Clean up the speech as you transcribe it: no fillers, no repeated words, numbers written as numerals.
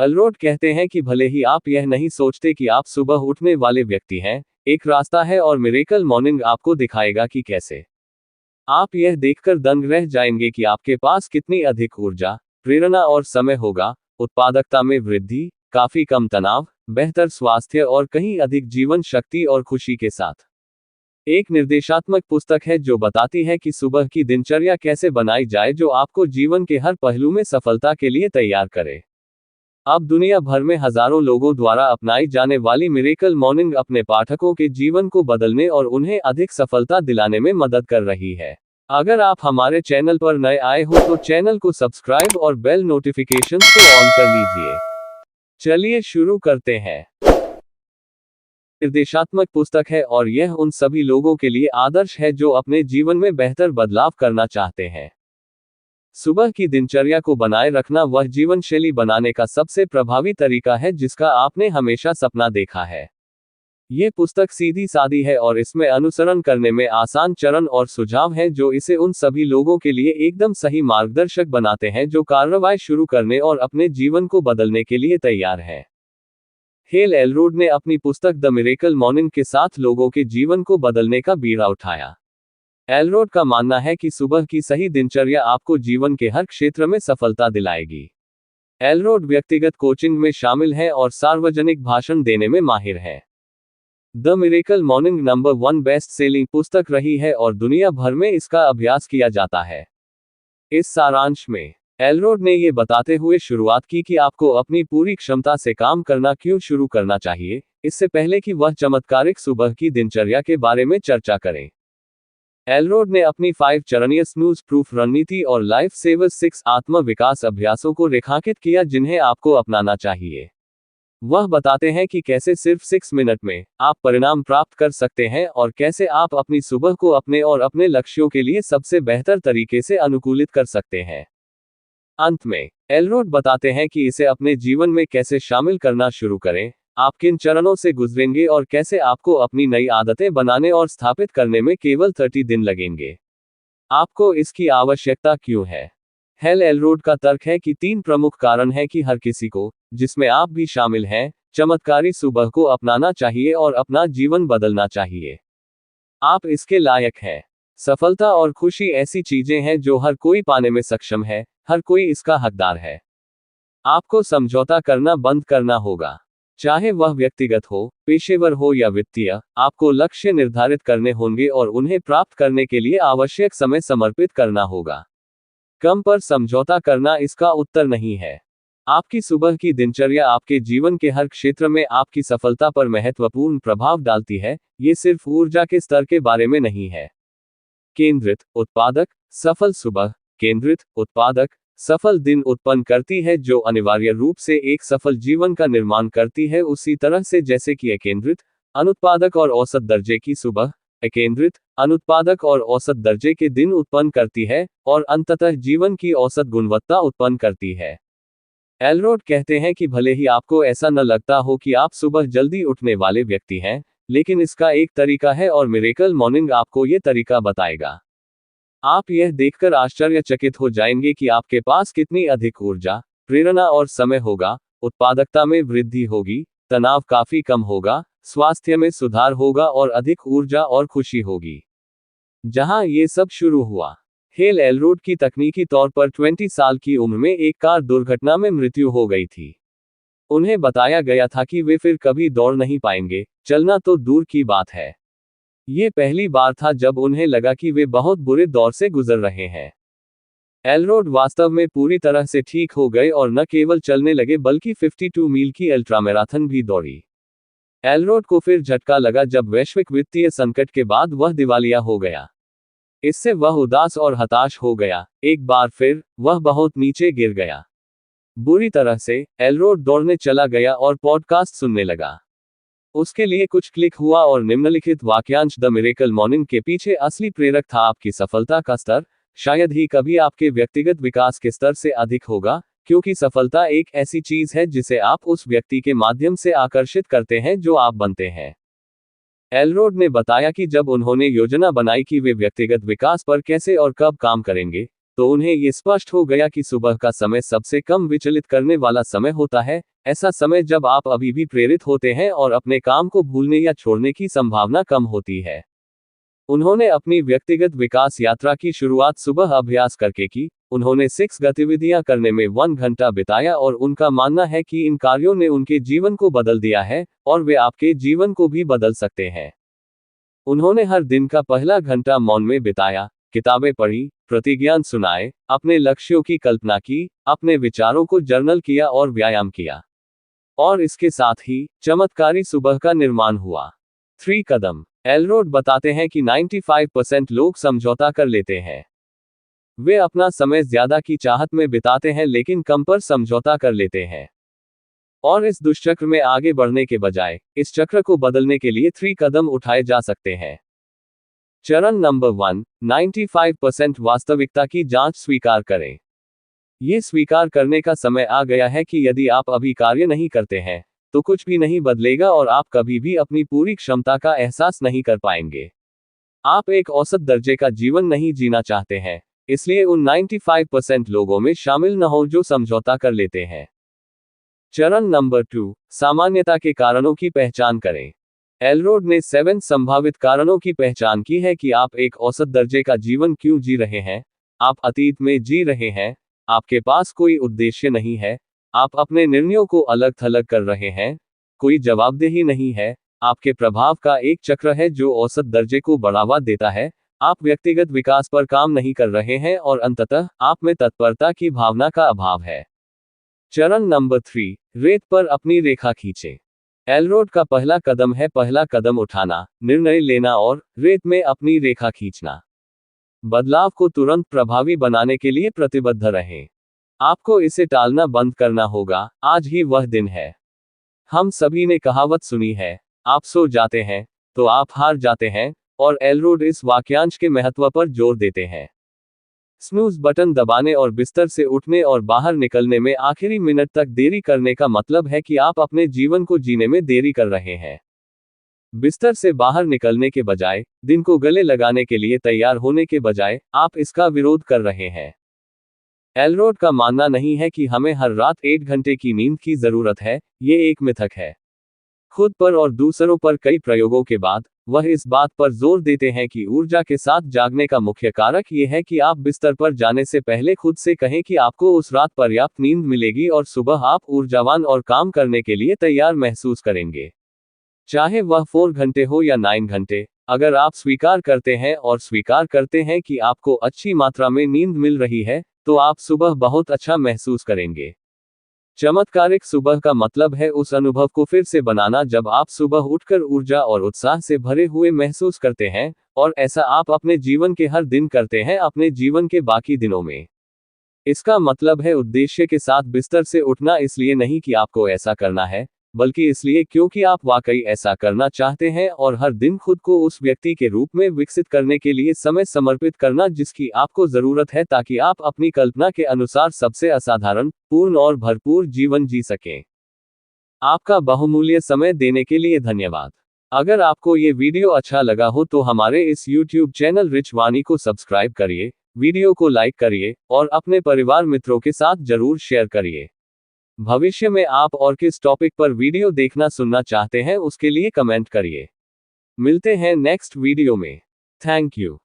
एलरोड कहते हैं कि भले ही आप यह नहीं सोचते कि आप सुबह उठने वाले व्यक्ति हैं, एक रास्ता है और मिरेकल मॉर्निंग आपको दिखाएगा कि कैसे। आप यह देखकर दंग रह जाएंगे कि आपके पास कितनी अधिक ऊर्जा, प्रेरणा और समय होगा, उत्पादकता में वृद्धि, काफी कम तनाव, बेहतर स्वास्थ्य और कहीं अधिक जीवन शक्ति और खुशी के साथ। एक निर्देशात्मक पुस्तक है जो बताती है कि सुबह की दिनचर्या कैसे बनाई जाए जो आपको जीवन के हर पहलू में सफलता के लिए तैयार करे। अब दुनिया भर में हजारों लोगों द्वारा अपनाई जाने वाली मिरेकल मॉर्निंग अपने पाठकों के जीवन को बदलने और उन्हें अधिक सफलता दिलाने में मदद कर रही है। अगर आप हमारे चैनल पर नए आए हो तो चैनल को सब्सक्राइब और बेल नोटिफिकेशंस को ऑन कर लीजिए। चलिए शुरू करते हैं। निर्देशात्मक पुस्तक है और यह उन सभी लोगों के लिए आदर्श है जो अपने जीवन में बेहतर बदलाव करना चाहते हैं। सुबह की दिनचर्या को बनाए रखना वह जीवन शैली बनाने का सबसे प्रभावी तरीका है जिसका आपने हमेशा सपना देखा है। ये पुस्तक सीधी सादी है और इसमें अनुसरण करने में आसान चरण और सुझाव हैं जो इसे उन सभी लोगों के लिए एकदम सही मार्गदर्शक बनाते हैं जो कार्रवाई शुरू करने और अपने जीवन को बदलने के लिए तैयार हैं। हेल एलरोड ने अपनी पुस्तक द मिरेकल मॉर्निंग के साथ लोगों के जीवन को बदलने का बीड़ा उठाया। एलरोड का मानना है कि सुबह की सही दिनचर्या आपको जीवन के हर क्षेत्र में सफलता दिलाएगी। एलरोड व्यक्तिगत कोचिंग में शामिल है और सार्वजनिक भाषण देने में माहिर है। The miracle morning number 1 best selling पुस्तक रही है और दुनिया भर में इसका अभ्यास किया जाता है। इस सारांश में एलरोड ने ये बताते हुए शुरुआत की कि आपको अपनी पूरी क्षमता से काम करना क्यों शुरू करना चाहिए, इससे पहले कि वह चमत्कारिक सुबह की दिनचर्या के बारे में चर्चा करें। एलरोड ने अपनी 5 चरणीय स्नूज प्रूफ रणनीति और लाइफ सेवर्स 6 आत्म विकास अभ्यासों को रेखांकित किया जिन्हें आपको अपनाना चाहिए। वह बताते हैं कि कैसे सिर्फ 6 मिनट में आप परिणाम प्राप्त कर सकते हैं और कैसे आप अपनी सुबह को अपने और अपने लक्ष्यों के लिए सबसे बेहतर तरीके से अनुकूलित कर सकते हैं। अंत में एलरोड बताते हैं कि इसे अपने जीवन में कैसे शामिल करना शुरू करें, आप किन चरणों से गुजरेंगे और कैसे आपको अपनी नई आदतें बनाने और स्थापित करने में केवल 30 दिन लगेंगे। आपको इसकी आवश्यकता क्यों है? हेल एलरोड का तर्क है कि 3 प्रमुख कारण हैं कि हर किसी को, जिसमें आप भी शामिल हैं, चमत्कारी सुबह को अपनाना चाहिए और अपना जीवन बदलना चाहिए। आप इसके लायक हैं। सफलता और खुशी ऐसी चीजें हैं जो हर कोई पाने में सक्षम है, हर कोई इसका हकदार है। आपको समझौता करना बंद करना होगा। चाहे वह व्यक्तिगत हो, पेशेवर हो या वित्तीय, आपको लक्ष्य निर्धारित करने होंगे और उन्हें प्राप्त करने के लिए आवश्यक समय समर्पित करना होगा। कम पर समझौता करना इसका उत्तर नहीं है। आपकी सुबह की दिनचर्या आपके जीवन के हर क्षेत्र में आपकी सफलता पर महत्वपूर्ण प्रभाव डालती है, ये सिर्फ ऊर्जा के स्तर के बारे में नहीं है। केंद्रित, उत्पादक, सफल सुबह, केंद्रित, उत्पादक, सफल दिन उत्पन्न करती है जो अनिवार्य रूप से एक सफल जीवन का निर्माण करती है उसी तरह से जैसे कि अकेंद्रित, अनुत्पादक और औसत दर्जे की सुबह, अकेंद्रित, अनुत्पादक और औसत दर्जे के दिन उत्पन्न करती है, और अंततः जीवन की औसत गुणवत्ता उत्पन्न करती है। एलरोड कहते हैं कि भले ही आपको ऐसा न लगता हो कि आप सुबह जल्दी उठने वाले व्यक्ति हैं, लेकिन इसका एक तरीका है और मिरेकल मॉर्निंग आपको ये तरीका बताएगा। आप यह देखकर आश्चर्यचकित हो जाएंगे कि आपके पास कितनी अधिक ऊर्जा, प्रेरणा और समय होगा, उत्पादकता में वृद्धि होगी, तनाव काफी कम होगा, स्वास्थ्य में सुधार होगा और अधिक ऊर्जा और खुशी होगी। जहां ये सब शुरू हुआ, हेल एलरोड की तकनीकी तौर पर 20 साल की उम्र में एक कार दुर्घटना में मृत्यु हो गई थी। उन्हें बताया गया था कि वे फिर कभी दौड़ नहीं पाएंगे, चलना तो दूर की बात है। ये पहली बार था जब उन्हें लगा कि वे बहुत बुरे दौर से गुजर रहे हैं। एलरोड वास्तव में पूरी तरह से ठीक हो गए और न केवल चलने लगे बल्कि 52 मील की अल्ट्रामैराथन भी दौड़ी। एलरोड को फिर झटका लगा जब वैश्विक वित्तीय संकट के बाद वह दिवालिया हो गया। इससे वह उदास और हताश हो गया। एक बार फिर वह बहुत नीचे गिर गया। बुरी तरह से एलरोड दौड़ने चला गया और पॉडकास्ट सुनने लगा। उसके लिए कुछ क्लिक हुआ और निम्नलिखित वाक्यांश द मिरेकल मॉर्निंग के पीछे असली प्रेरक था। आपकी सफलता का स्तर शायद ही कभी आपके व्यक्तिगत विकास के स्तर से अधिक होगा, क्योंकि सफलता एक ऐसी चीज है जिसे आप उस व्यक्ति के माध्यम से आकर्षित करते हैं जो आप बनते हैं। एलरोड ने बताया कि जब उन्होंने योजना बनाई कि वे व्यक्तिगत विकास पर कैसे और कब काम करेंगे, तो उन्हें ये स्पष्ट हो गया कि सुबह का समय सबसे कम विचलित करने वाला समय होता है, ऐसा समय जब आप अभी भी प्रेरित होते हैं और अपने काम को भूलने या छोड़ने की संभावना कम होती है। उन्होंने अपनी व्यक्तिगत विकास यात्रा की शुरुआत सुबह अभ्यास करके की। उन्होंने 6 गतिविधियां करने में 1 घंटा बिताया और उनका मानना है कि इन कार्यों ने उनके जीवन को बदल दिया है और वे आपके जीवन को भी बदल सकते हैं। उन्होंने हर दिन का पहला घंटा मौन में बिताया, किताबें पढ़ी, प्रतिज्ञान सुनाए, अपने लक्ष्यों की कल्पना की, अपने विचारों को जर्नल किया और व्यायाम किया। और इसके साथ ही चमत्कारी सुबह का निर्माण हुआ। 3 कदम। एलरोड बताते हैं कि 95% लोग समझौता कर लेते हैं। वे अपना समय ज्यादा की चाहत में बिताते हैं लेकिन कम पर समझौता कर लेते हैं। और इस दुष्चक्र में आगे बढ़ने के बजाय इस चक्र को बदलने के लिए 3 कदम उठाए जा सकते हैं। चरण नंबर 1, 95% वास्तविकता की जांच स्वीकार करें। ये स्वीकार करने का समय आ गया है कि यदि आप अभी कार्य नहीं करते हैं, तो कुछ भी नहीं बदलेगा और आप कभी भी अपनी पूरी क्षमता का एहसास नहीं कर पाएंगे। आप एक औसत दर्जे का जीवन नहीं जीना चाहते हैं, इसलिए उन 95% लोगों में शामिल न हो जो समझौता कर लेते हैं। चरण नंबर 2, सामान्यता के कारणों की पहचान करें। एलरोड ने 7 संभावित कारणों की पहचान की है कि आप एक औसत दर्जे का जीवन क्यों जी रहे हैं। आप अतीत में जी रहे हैं, आपके पास कोई उद्देश्य नहीं है, आप अपने निर्णयों को अलग थलग कर रहे हैं, कोई जवाबदेही नहीं है, आपके प्रभाव का एक चक्र है जो औसत दर्जे को बढ़ावा देता है, आप व्यक्तिगत विकास पर काम नहीं कर रहे हैं और अंततः आप में तत्परता की भावना का अभाव है। चरण नंबर 3, रेत पर अपनी रेखा खींचें। एलरोड का पहला कदम है पहला कदम उठाना, निर्णय लेना और रेत में अपनी रेखा खींचना। बदलाव को तुरंत प्रभावी बनाने के लिए प्रतिबद्ध रहें। आपको इसे टालना बंद करना होगा, आज ही वह दिन है। हम सभी ने कहावत सुनी है, आप सो जाते हैं तो आप हार जाते हैं, और एलरोड इस वाक्यांश के महत्व पर जोर देते हैं। स्नूज बटन दबाने और बिस्तर से उठने और बाहर निकलने में आखिरी मिनट तक देरी करने का मतलब है कि आप अपने जीवन को जीने में देरी कर रहे हैं। बिस्तर से बाहर निकलने के बजाय, दिन को गले लगाने के लिए तैयार होने के बजाय, आप इसका विरोध कर रहे हैं। एलरोड का मानना नहीं है कि हमें हर रात 8 घंटे की नींद की जरूरत है, ये एक मिथक है। खुद पर और दूसरों पर कई प्रयोगों के बाद, वह इस बात पर जोर देते हैं कि ऊर्जा के साथ जागने का मुख्य कारक ये है कि आप बिस्तर पर जाने से पहले खुद से कहें कि आपको उस रात पर्याप्त नींद मिलेगी और सुबह आप ऊर्जावान और काम करने के लिए तैयार महसूस करेंगे। चाहे वह 4 घंटे हो या 9 घंटे, अगर आप स्वीकार करते हैं और स्वीकार करते हैं कि आपको अच्छी मात्रा में नींद मिल रही है, तो आप सुबह बहुत अच्छा महसूस करेंगे। चमत्कारिक सुबह का मतलब है उस अनुभव को फिर से बनाना जब आप सुबह उठकर ऊर्जा और उत्साह से भरे हुए महसूस करते हैं, और ऐसा आप अपने जीवन के हर दिन करते हैं अपने जीवन के बाकी दिनों में। इसका मतलब है उद्देश्य के साथ बिस्तर से उठना, इसलिए नहीं कि आपको ऐसा करना है, बल्कि इसलिए क्योंकि आप वाकई ऐसा करना चाहते हैं और हर दिन खुद को उस व्यक्ति के रूप में विकसित करने के लिए समय समर्पित करना जिसकी आपको जरूरत है ताकि आप अपनी कल्पना के अनुसार सबसे असाधारण, पूर्ण और भरपूर जीवन जी सकें। आपका बहुमूल्य समय देने के लिए धन्यवाद। अगर आपको ये वीडियो अच्छा लगा हो तो हमारे इस YouTube चैनल रिच वाणी को सब्सक्राइब करिए, वीडियो को लाइक करिए और अपने परिवार मित्रों के साथ जरूर शेयर करिए। भविष्य में आप और किस टॉपिक पर वीडियो देखना सुनना चाहते हैं उसके लिए कमेंट करिए। मिलते हैं नेक्स्ट वीडियो में। Thank you.